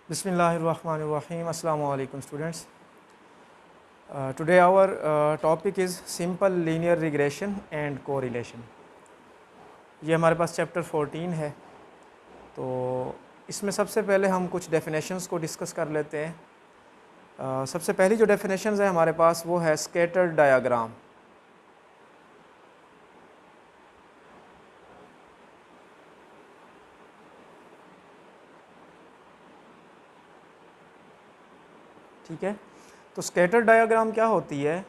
Bismillahirrahmanirrahim. Assalamu alaikum students. Today our topic is simple linear regression and correlation. ये हमारे पास chapter 14 है, तो इसमें सबसे पहले हम कुछ डेफिनेशंस को डिस्कस कर लेते हैं। सबसे पहली जो डेफिनेशंस है हमारे पास वो है स्कैटर्ड डायग्राम। ठीक है, तो स्कैटर डायग्राम क्या होती है?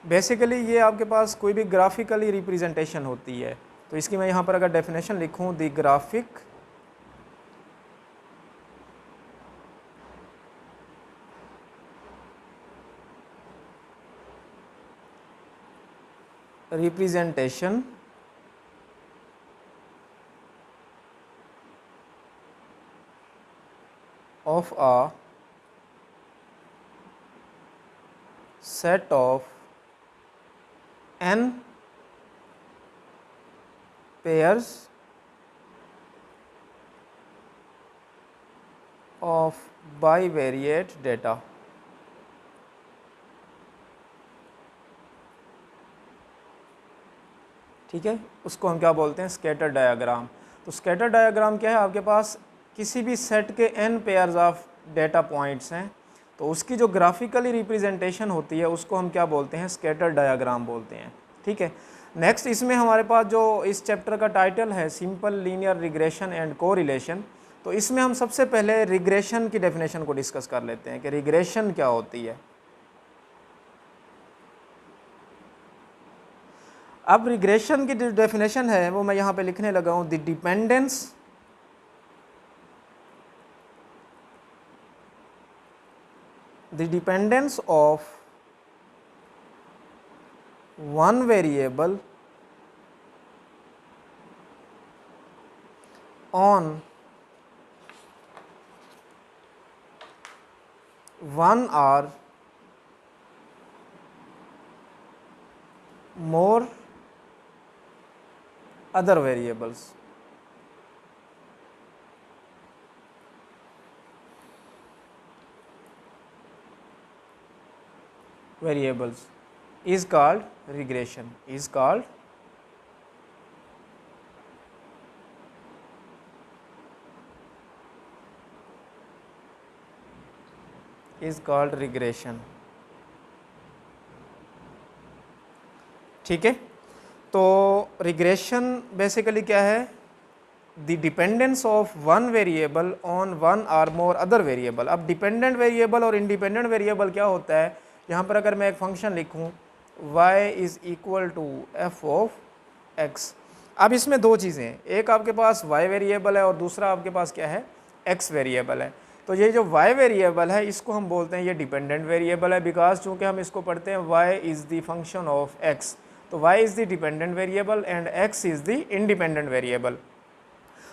बेसिकली ये आपके पास कोई भी ग्राफिकली रिप्रेजेंटेशन होती है। तो इसकी मैं यहाँ पर अगर डेफिनेशन लिखूँ, the graphic representation of a set of n pairs of bivariate data। ठीक है, उसको हम क्या बोलते हैं? Scatter diagram. तो स्कैटर डायग्राम क्या है? आपके पास किसी भी सेट के n pairs of data points हैं, तो उसकी जो ग्राफिकली रिप्रेजेंटेशन होती है उसको हम क्या बोलते हैं? स्कैटर डायग्राम बोलते हैं। ठीक है, नेक्स्ट इसमें हमारे पास जो इस चैप्टर का टाइटल है simple linear regression and correlation, तो इसमें हम सबसे पहले रिग्रेशन की डेफिनेशन को डिस्कस कर लेते हैं कि रिग्रेशन क्या होती है। अब रिग्रेशन की जो डेफिनेशन है वो मैं यहाँ पे लिखने लगा हूँ, the dependence of one variable on one or more other variables। is called regression, is called regression। ठीक है, तो रिग्रेशन बेसिकली क्या है? The dependence of one variable on one और मोर अदर वेरिएबल। अब डिपेंडेंट वेरिएबल और independent variable क्या होता है? यहाँ पर अगर मैं एक फंक्शन लिखूँ y is equal to f of x, अब इसमें दो चीज़ें हैं, एक आपके पास y वेरिएबल है और दूसरा आपके पास क्या है? x वेरिएबल है। तो ये जो y वेरिएबल है इसको हम बोलते हैं ये डिपेंडेंट वेरिएबल है, बिकॉज चूँकि हम इसको पढ़ते हैं y is the function of x, तो y is the dependent variable and x is the independent variable.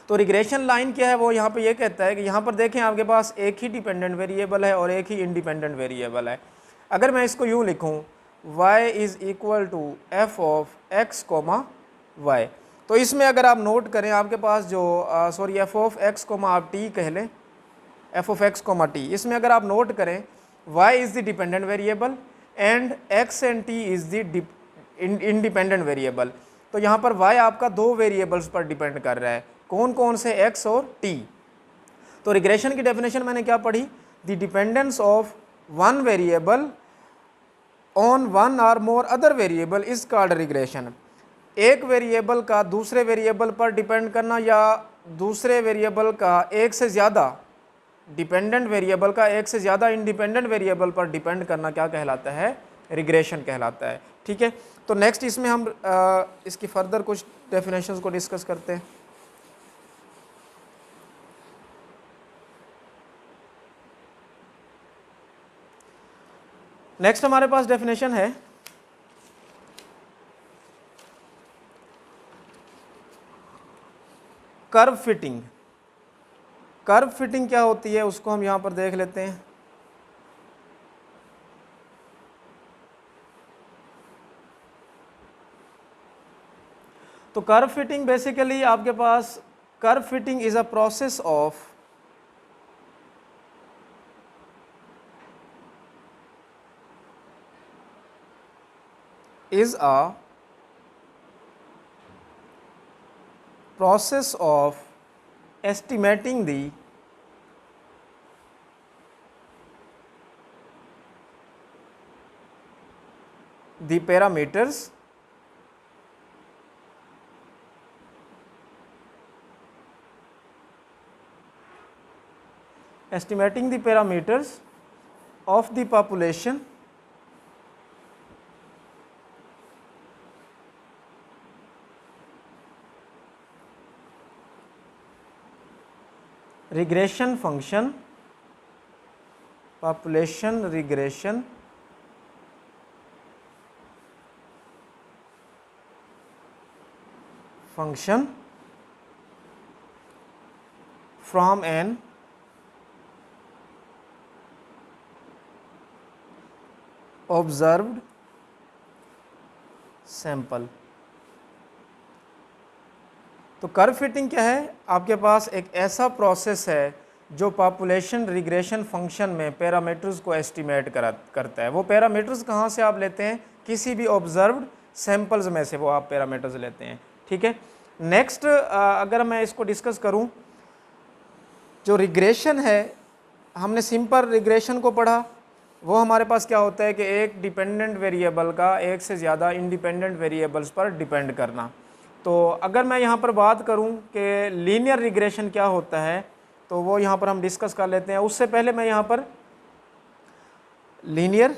तो रिग्रेशन लाइन क्या है? वो यहाँ पे ये कहता है कि यहाँ पर देखें आपके पास एक ही डिपेंडेंट वेरिएबल है और एक ही इंडिपेंडेंट वेरिएबल है। अगर मैं इसको यूँ लिखूँ y is equal to f of x comma y, तो इसमें अगर आप नोट करें आपके पास जो sorry f of x comma आप टी कह लें, f of x comma t, इसमें अगर आप नोट करें y is the dependent variable and x and t is the independent variable. तो यहाँ पर y आपका दो वेरिएबल्स पर डिपेंड कर रहा है, कौन कौन से? x और t। तो रिग्रेशन की डेफिनेशन मैंने क्या पढ़ी? The dependence of one variable on one और more other variable is called regression. एक वेरिएबल का दूसरे वेरिएबल पर डिपेंड करना या दूसरे वेरिएबल का एक से ज़्यादा डिपेंडेंट वेरिएबल का एक से ज़्यादा इंडिपेंडेंट वेरिएबल पर डिपेंड करना क्या कहलाता है? रिग्रेशन कहलाता है। ठीक है, तो नेक्स्ट इसमें हम इसकी फर्दर कुछ डेफिनेशंस को डिस्कस करते हैं। नेक्स्ट हमारे पास डेफिनेशन है कर्व फिटिंग। कर्व फिटिंग क्या होती है उसको हम यहाँ पर देख लेते हैं। तो कर्व फिटिंग बेसिकली आपके पास curve fitting is a process of is a process of estimating the parameters of the population regression function, population regression function from an observed sample। तो कर्व फिटिंग क्या है? आपके पास एक ऐसा प्रोसेस है जो पॉपुलेशन रिग्रेशन फंक्शन में parameters को एस्टिमेट करता है। वो पैरामीटर्स कहाँ से आप लेते हैं? किसी भी ऑब्जर्व्ड सैंपल्स में से वो आप पैरामीटर्स लेते हैं। ठीक है, नेक्स्ट अगर मैं इसको डिस्कस करूं, जो रिग्रेशन है, हमने सिंपल रिग्रेशन को पढ़ा। वो हमारे पास क्या होता है कि एक डिपेंडेंट वेरिएबल का एक से ज़्यादा इंडिपेंडेंट वेरिएबल्स पर डिपेंड करना। तो अगर मैं यहाँ पर बात करूँ कि लीनियर रिग्रेशन क्या होता है, तो वो यहाँ पर हम डिस्कस कर लेते हैं। उससे पहले मैं यहाँ पर लीनियर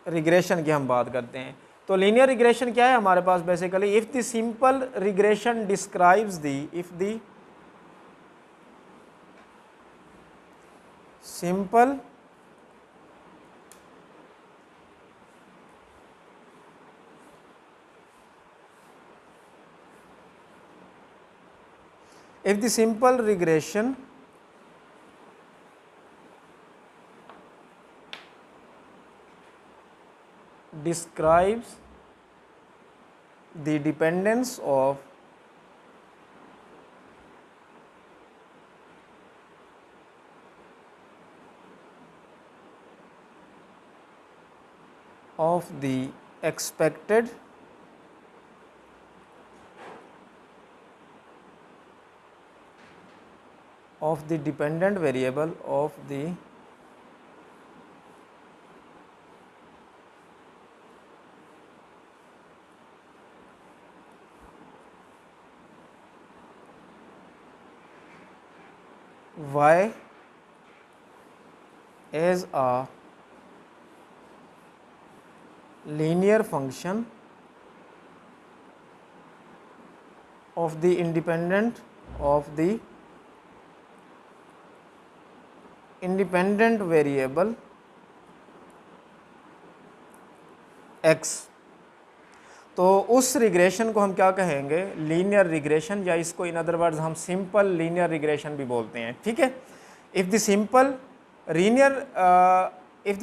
रिग्रेशन की हम बात करते हैं। तो लीनियर रिग्रेशन क्या है हमारे पास? Basically if the simple regression describes the if the simple regression describes the dependence of the expected of the dependent variable of the y as a linear function of the independent variable x। तो उस regression को हम क्या कहेंगे? Linear regression, या इसको in other words हम simple linear regression भी बोलते हैं। ठीक है, if the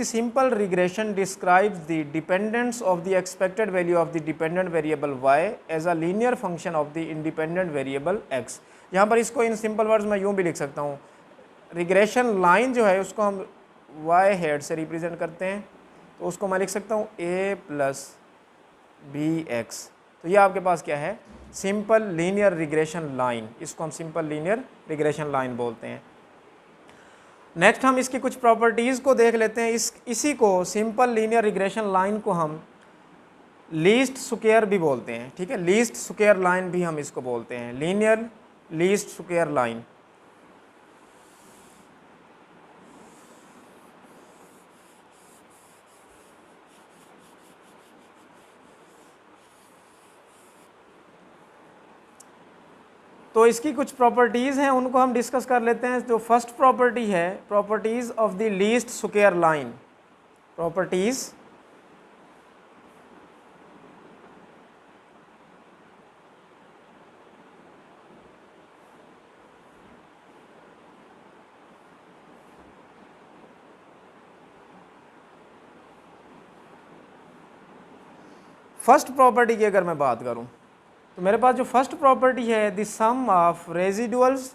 simple regression describes the dependence of the expected value of the dependent variable y as a linear function of the independent variable x। यहाँ पर इसको in simple words में यूँ भी लिख सकता हूँ, रिग्रेशन लाइन जो है उसको हम y हेड से रिप्रेजेंट करते हैं, तो उसको मैं लिख सकता हूँ a प्लस बी एक्स। तो ये आपके पास क्या है? Simple linear regression line. इसको हम सिंपल लीनियर रिग्रेशन लाइन बोलते हैं। नेक्स्ट हम इसकी कुछ प्रॉपर्टीज़ को देख लेते हैं। इसी को सिंपल लीनियर रिग्रेशन लाइन को हम लीस्ट स्क्वायर भी बोलते हैं। ठीक है, लीस्ट स्क्वायर लाइन भी हम इसको बोलते हैं, लीनियर लीस्ट स्क्वायर लाइन। तो इसकी कुछ प्रॉपर्टीज़ हैं, उनको हम डिस्कस कर लेते हैं। जो फर्स्ट प्रॉपर्टी है, properties of the least square line. Properties first property की अगर मैं बात करूं, तो मेरे पास जो फर्स्ट प्रॉपर्टी है the sum of residuals,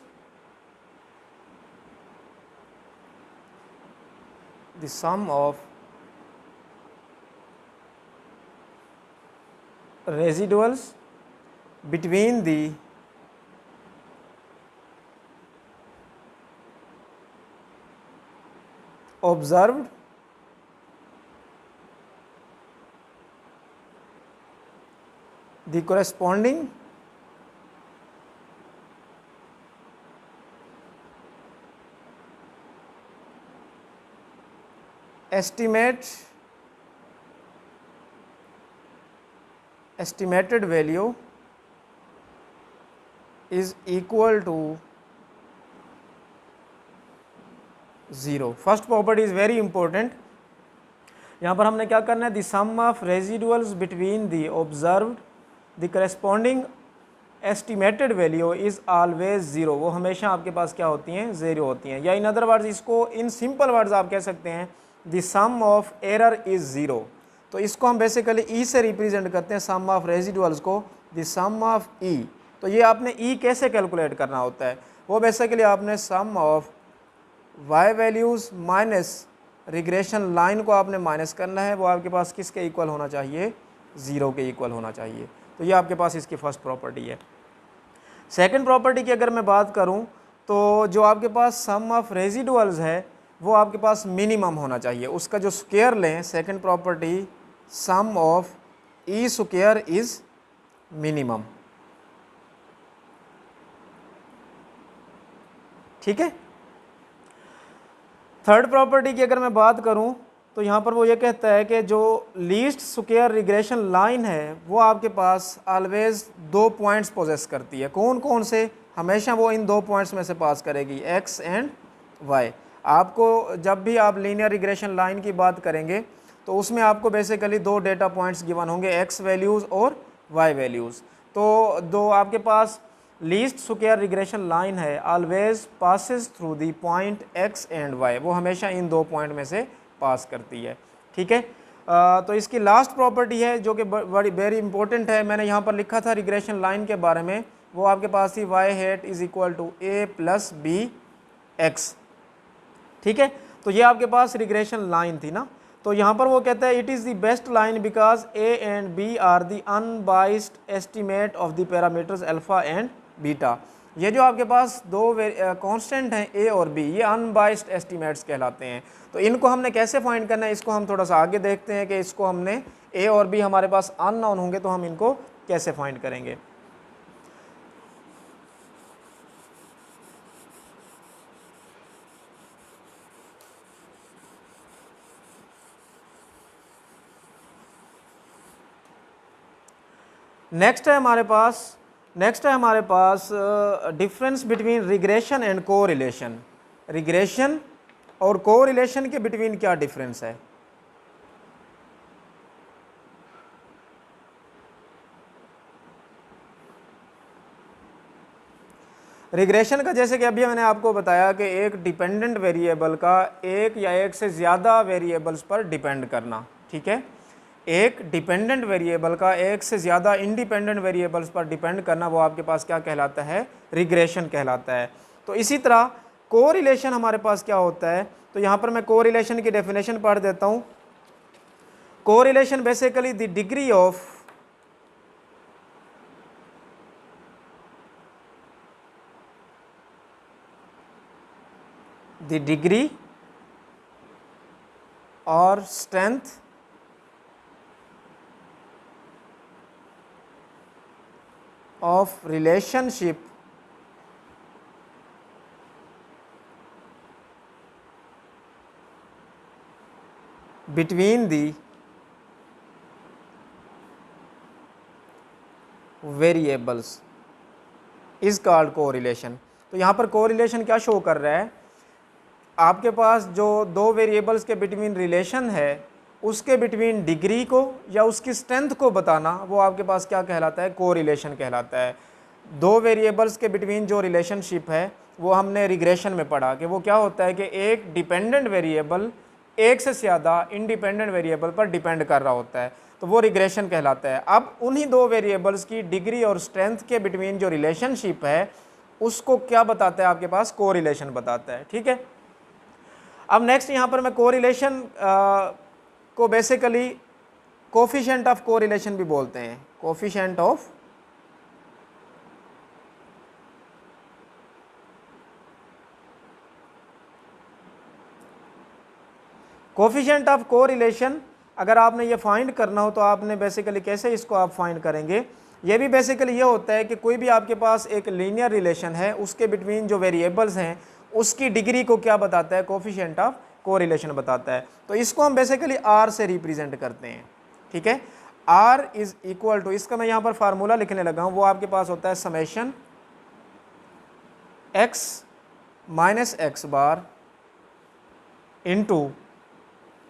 the sum of residuals between the observed the corresponding estimated value is equal to 0। First property is very important. यहाँ पर हमने क्या करना है, the sum of residuals between the observed the corresponding estimated value is always zero, वो हमेशा आपके पास क्या होती हैं, ज़ीरो होती हैं। या इन अदर वर्ड्स, इसको इन सिंपल वर्ड्स आप कह सकते हैं the sum of error is zero. तो इसको हम बेसिकली ई से रिप्रेजेंट करते हैं, सम ऑफ रेजिडुअल्स को द सम ऑफ ई। तो ये आपने ई कैसे कैलकुलेट करना होता है, वो बेसिकली आपने sum of Y values minus regression line को आपने माइनस करना है, वो आपके पास किसके इक्वल होना चाहिए, ज़ीरो के इक्वल होना चाहिए। तो ये आपके पास इसकी फर्स्ट प्रॉपर्टी है। सेकंड प्रॉपर्टी की अगर मैं बात करूं तो जो आपके पास सम ऑफ रेजिडुअल्स है वो आपके पास मिनिमम होना चाहिए, उसका जो स्क्वायर लें, second property sum of e square is minimum. ठीक है। थर्ड प्रॉपर्टी की अगर मैं बात करूं तो यहाँ पर वो ये कहता है कि जो लीस्ट स्क्वायर रिग्रेशन लाइन है वो आपके पास ऑलवेज 2 पॉइंट्स पोजेस करती है। कौन कौन से, हमेशा वो इन 2 पॉइंट्स में से पास करेगी, एक्स एंड वाई। आपको जब भी आप लीनियर रिग्रेशन लाइन की बात करेंगे तो उसमें आपको बेसिकली 2 डेटा पॉइंट्स गिवन होंगे, एक्स वैल्यूज़ और वाई वैल्यूज़। तो दो आपके पास लीस्ट स्क्वायर रिग्रेशन लाइन है always passes through the point x and y, वो हमेशा इन 2 पॉइंट में से पास करती है। ठीक है। तो इसकी लास्ट प्रॉपर्टी है जो कि बड़ी वेरी इंपॉर्टेंट है, मैंने यहाँ पर लिखा था रिग्रेशन लाइन के बारे में, वो आपके पास थी y hat is equal to a plus b x. ठीक है। तो ये आपके पास रिग्रेशन लाइन थी ना, तो यहाँ पर वो कहता है it is the best line because a and b are the unbiased estimate of the parameters alpha and beta. ये जो आपके पास 2 कांस्टेंट हैं ए और बी, ये अनबाइस्ड एस्टिमेट्स कहलाते हैं। तो इनको हमने कैसे फाइंड करना है, इसको हम थोड़ा सा आगे देखते हैं कि इसको हमने ए और बी हमारे पास अननोन होंगे तो हम इनको कैसे फाइंड करेंगे। नेक्स्ट है हमारे पास difference between regression and correlation. Regression और कोरिलेशन के बिटवीन क्या डिफरेंस है। रिग्रेशन का जैसे कि अभी मैंने आपको बताया कि एक डिपेंडेंट वेरिएबल का एक या एक से ज़्यादा वेरिएबल्स पर डिपेंड करना। ठीक है। एक डिपेंडेंट वेरिएबल का एक से ज़्यादा इंडिपेंडेंट वेरिएबल्स पर डिपेंड करना, वो आपके पास क्या कहलाता है, रिग्रेशन कहलाता है। तो इसी तरह कोरिलेशन हमारे पास क्या होता है, तो यहाँ पर मैं कोरिलेशन की डेफिनेशन पढ़ देता हूँ। Correlation basically the degree of और strength of relationship between the variables is called correlation। तो यहाँ पर कोरिलेशन क्या शो कर रहा है, आपके पास जो 2 वेरिएबल्स के बिटवीन रिलेशन है उसके बिटवीन डिग्री को या उसकी स्ट्रेंथ को बताना, वो आपके पास क्या कहलाता है, कोरिलेशन कहलाता है। 2 वेरिएबल्स के बिटवीन जो रिलेशनशिप है वो हमने रिग्रेशन में पढ़ा कि वो क्या होता है कि एक डिपेंडेंट वेरिएबल एक से ज़्यादा इंडिपेंडेंट वेरिएबल पर डिपेंड कर रहा होता है, तो वो रिग्रेशन कहलाता है। अब उन्हीं दो वेरिएबल्स की डिग्री और स्ट्रेंथ के बिटवीन जो रिलेशनशिप है उसको क्या बताता है आपके पास, कोरिलेशन बताता है। ठीक है, अब नेक्स्ट यहाँ पर मैं कोरिलेशन को बेसिकली कोफिशिएंट ऑफ कोरिलेशन भी बोलते हैं, coefficient of coefficient of correlation. अगर आपने ये फाइंड करना हो तो आपने बेसिकली कैसे इसको आप फाइंड करेंगे, ये भी बेसिकली ये होता है कि कोई भी आपके पास एक लीनियर रिलेशन है उसके बिटवीन जो वेरिएबल्स हैं उसकी डिग्री को क्या बताता है, कोफिशिएंट ऑफ कोरिलेशन बताता है। तो इसको हम बेसिकली आर से रिप्रेजेंट करते हैं। ठीक है, आर इज इक्वल टू, इसका मैं यहाँ पर फार्मूला लिखने लगा हूँ, वो आपके पास होता है summation X minus X bar into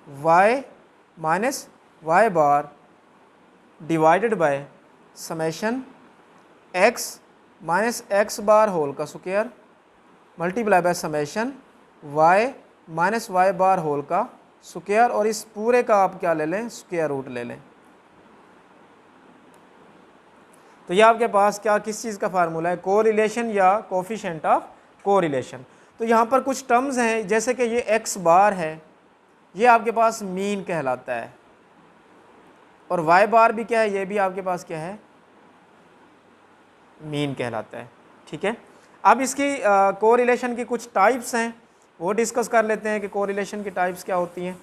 Y minus Y bar divided by summation X minus X bar whole का square multiply by summation Y minus Y bar whole का स्क्वायर, और इस पूरे का आप क्या ले लें, स्क्वायर रूट ले लें। तो ये आपके पास क्या किस चीज़ का फार्मूला है, कोरिलेशन या कोफिशिएंट ऑफ कोरिलेशन। तो यहाँ पर कुछ टर्म्स हैं, जैसे कि ये एक्स बार है, ये आपके पास मीन कहलाता है, और वाई बार भी क्या है, ये भी आपके पास क्या है, मीन कहलाता है। ठीक है, अब इसकी कोरिलेशन की कुछ टाइप्स हैं, वो डिस्कस कर लेते हैं कि कोरिलेशन की टाइप्स क्या होती हैं।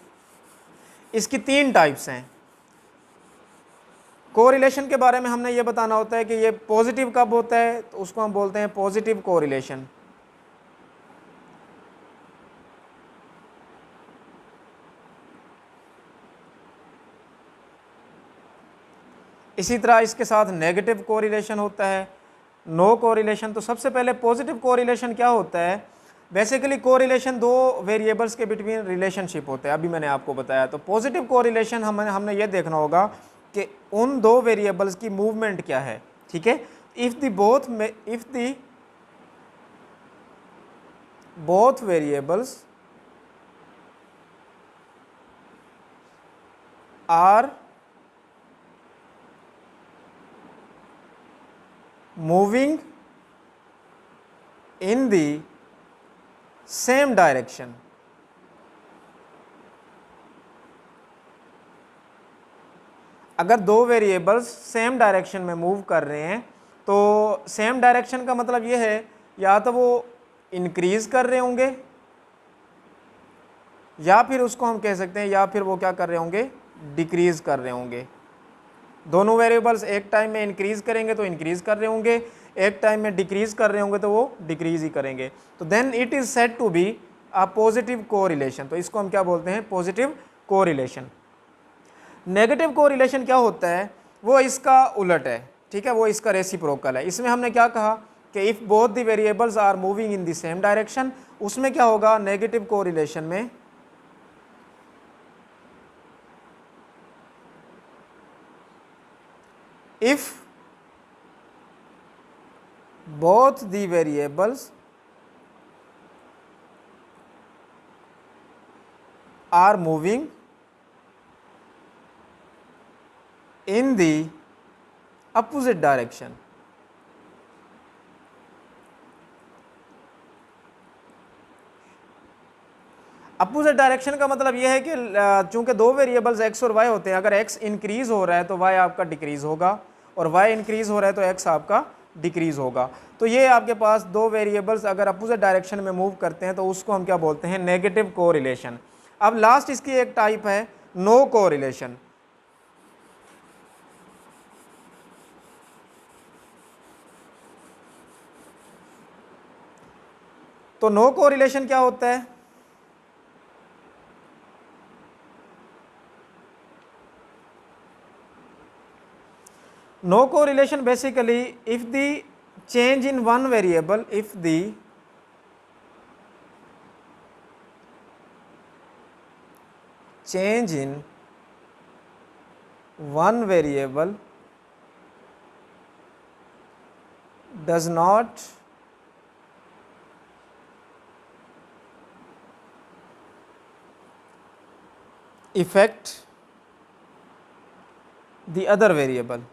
इसकी 3 टाइप्स हैं। कोरिलेशन के बारे में हमने ये बताना होता है कि ये पॉजिटिव कब होता है, तो उसको हम बोलते हैं पॉजिटिव कोरिलेशन। इसी तरह इसके साथ नेगेटिव कोरिलेशन होता है, नो कोरिलेशन। तो सबसे पहले पॉजिटिव कोरिलेशन क्या होता है, बेसिकली कोरिलेशन दो वेरिएबल्स के बिटवीन रिलेशनशिप होता है, अभी मैंने आपको बताया। तो पॉजिटिव कोरिलेशन हमने ये देखना होगा कि उन दो वेरिएबल्स की मूवमेंट क्या है। ठीक है, if the both variables are moving in the same direction, अगर दो वेरिएबल्स सेम डायरेक्शन में मूव कर रहे हैं, तो सेम डायरेक्शन का मतलब ये है या तो वो इंक्रीज कर रहे होंगे, या फिर उसको हम कह सकते हैं या फिर वो क्या कर रहे होंगे, डिक्रीज कर रहे होंगे। दोनों वेरिएबल्स एक टाइम में इंक्रीज करेंगे तो इंक्रीज कर रहे होंगे, एक टाइम में डिक्रीज कर रहे होंगे तो वो डिक्रीज ही करेंगे। तो then it is said to be a positive correlation. तो इसको हम क्या बोलते हैं, पॉजिटिव कोरिलेशन। नेगेटिव कोरिलेशन क्या होता है, वो इसका उलट है। ठीक है, वो इसका रेसिप्रोकल है। इसमें हमने क्या कहा कि if both the variables are moving in the same direction, उसमें क्या होगा, नेगेटिव कोरिलेशन में if both the variables are moving in the opposite direction, opposite direction का मतलब यह है कि चूंकि दो वेरिएबल्स x और y होते हैं, अगर x इंक्रीज हो रहा है तो y आपका डिक्रीज होगा, और y इंक्रीज हो रहा है तो x आपका डिक्रीज होगा। तो ये आपके पास दो वेरिएबल्स अगर अपोजिट डायरेक्शन में मूव करते हैं तो उसको हम क्या बोलते हैं, नेगेटिव कोरिलेशन। अब लास्ट इसकी एक टाइप है नो कोरिलेशन। तो नो कोरिलेशन क्या होता है, no correlation basically if the change in one variable, if the change in one variable does not affect the other variable।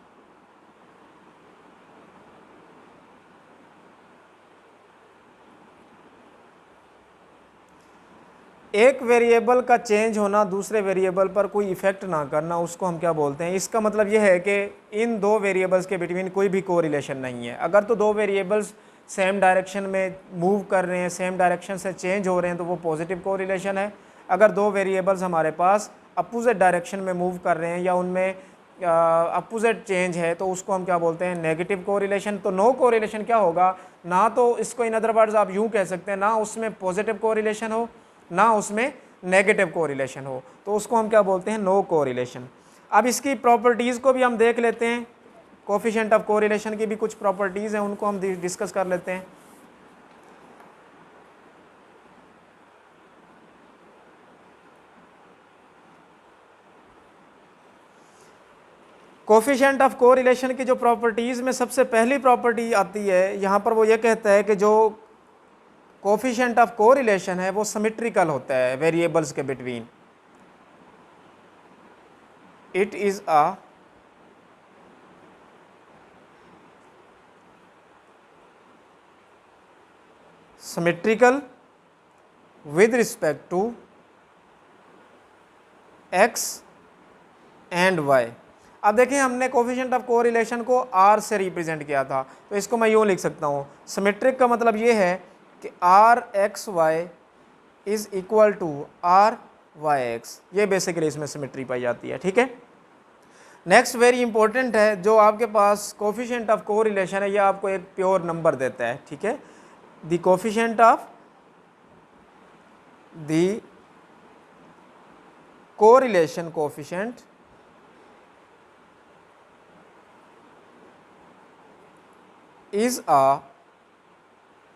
एक वेरिएबल का चेंज होना दूसरे वेरिएबल पर कोई इफेक्ट ना करना, उसको हम क्या बोलते हैं? इसका मतलब ये है कि इन दो वेरिएबल्स के बिटवीन कोई भी कोरिलेशन नहीं है। अगर तो दो वेरिएबल्स सेम डायरेक्शन में मूव कर रहे हैं, सेम डायरेक्शन से चेंज हो रहे हैं, तो वो पॉजिटिव कोरिलेशन है। अगर दो वेरिएबल्स हमारे पास अपोजिट डायरेक्शन में मूव कर रहे हैं या उनमें अपोजिट चेंज है, तो उसको हम क्या बोलते हैं? Negative correlation. तो नो कोरिलेशन क्या होगा? ना तो इसको इन अदर वर्ड्स आप यूँ कह सकते हैं, ना उसमें पॉजिटिव कोरिलेशन हो ना उसमें नेगेटिव कोरिलेशन हो, तो उसको हम क्या बोलते हैं? No correlation. अब इसकी प्रॉपर्टीज़ को भी हम देख लेते हैं। कोफिशिएंट ऑफ कोरिलेशन की भी कुछ प्रॉपर्टीज़ हैं, उनको हम डिस्कस कर लेते हैं। कोफिशिएंट ऑफ कोरिलेशन की जो प्रॉपर्टीज़ में सबसे पहली प्रॉपर्टी आती है यहाँ पर, वो ये कहता है कि जो कोफिशिएंट ऑफ कोरिलेशन है वो सिमेट्रिकल होता है वेरिएबल्स के between. It is a symmetrical with respect to x and y। अब देखिए, हमने कोफिशिएंट ऑफ कोरिलेशन को r से रिप्रेजेंट किया था, तो इसको मैं यूँ लिख सकता हूँ। सिमेट्रिक का मतलब ये है कि r x y is equal to r y x, ये बेसिकली इसमें सिमेट्री पाई जाती है। ठीक है, नेक्स्ट वेरी इंपॉर्टेंट है, जो आपके पास कोफिशिएंट ऑफ कोरिलेशन है, ये आपको एक प्योर नंबर देता है। ठीक है, the coefficient of the correlation coefficient is a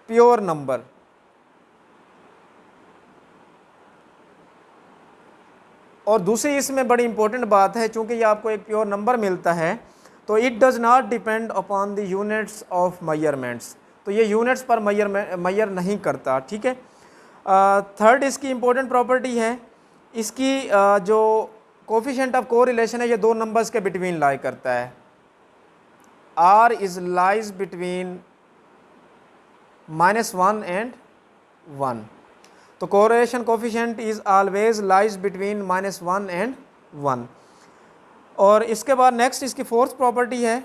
pure number. और दूसरी इसमें बड़ी इंपॉर्टेंट बात है, चूंकि ये आपको एक प्योर नंबर मिलता है, तो it does not depend upon the units of measurements, तो ये यूनिट्स पर मेजर नहीं करता। ठीक है, थर्ड इसकी इंपॉर्टेंट प्रॉपर्टी है, इसकी जो कोफिशिएंट ऑफ कोरिलेशन है, ये दो नंबर्स के बिटवीन लाई करता है। R is lies between -1 and 1, तो correlation coefficient is always lies between -1 and 1। और इसके बाद नेक्स्ट इसकी फोर्थ प्रॉपर्टी है,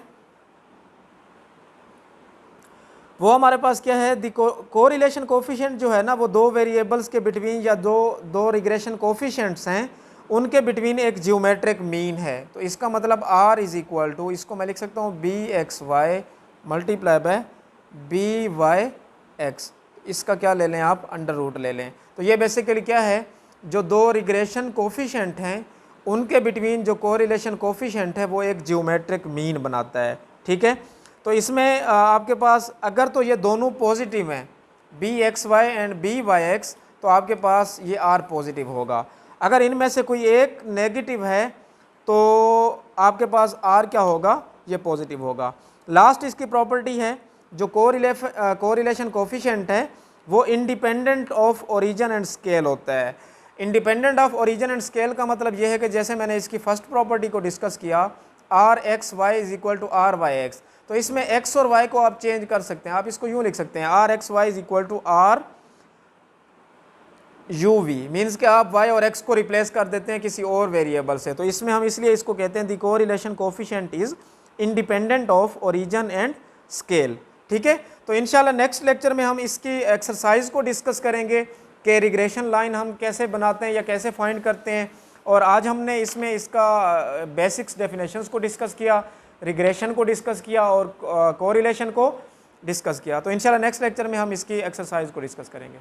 वो हमारे पास क्या है? द कोरिलेशन कोफिशिएंट जो है ना, वो दो वेरिएबल्स के बिटवीन या दो रिग्रेशन कोफिशिएंट्स हैं, उनके बिटवीन एक जियोमेट्रिक मीन है। तो इसका मतलब r इज इक्वल टू, इसको मैं लिख सकता हूँ bxy मल्टीप्लाई बाय byx, इसका क्या ले लें आप? अंडर रूट ले लें। तो ये बेसिकली क्या है? जो दो रिग्रेशन कोफिशिएंट हैं उनके बिटवीन जो कोरिलेशन कोफिशिएंट है वो एक जियोमेट्रिक मीन बनाता है। ठीक है, तो इसमें आपके पास अगर तो ये दोनों पॉजिटिव हैं, bxy एंड byx, तो आपके पास ये r पॉजिटिव होगा। अगर इनमें से कोई एक नेगेटिव है तो आपके पास r क्या होगा? ये पॉजिटिव होगा। लास्ट इसकी प्रॉपर्टी है, जो कोरिलेशन कोफिशिएंट है वो independent of origin and scale होता है। Independent of origin and scale का मतलब ये है कि जैसे मैंने इसकी फर्स्ट प्रॉपर्टी को डिस्कस किया, r x y is equal to r y x, तो इसमें एक्स और वाई को आप चेंज कर सकते हैं। आप इसको यूँ लिख सकते हैं, r x y is equal to r u v, means कि आप y और x को रिप्लेस कर देते हैं किसी और वेरिएबल से। तो इसमें हम इसलिए इसको कहते हैं the correlation coefficient is independent of origin and scale. ठीक है, तो इंशाल्लाह नेक्स्ट लेक्चर में हम इसकी एक्सरसाइज को डिस्कस करेंगे कि रिग्रेशन लाइन हम कैसे बनाते हैं या कैसे फाइंड करते हैं। और आज हमने इसमें इसका बेसिक्स डेफिनेशंस को डिस्कस किया, रिग्रेशन को डिस्कस किया और कोरिलेशन को डिस्कस किया। तो इंशाल्लाह नेक्स्ट लेक्चर में हम इसकी एक्सरसाइज को डिस्कस करेंगे।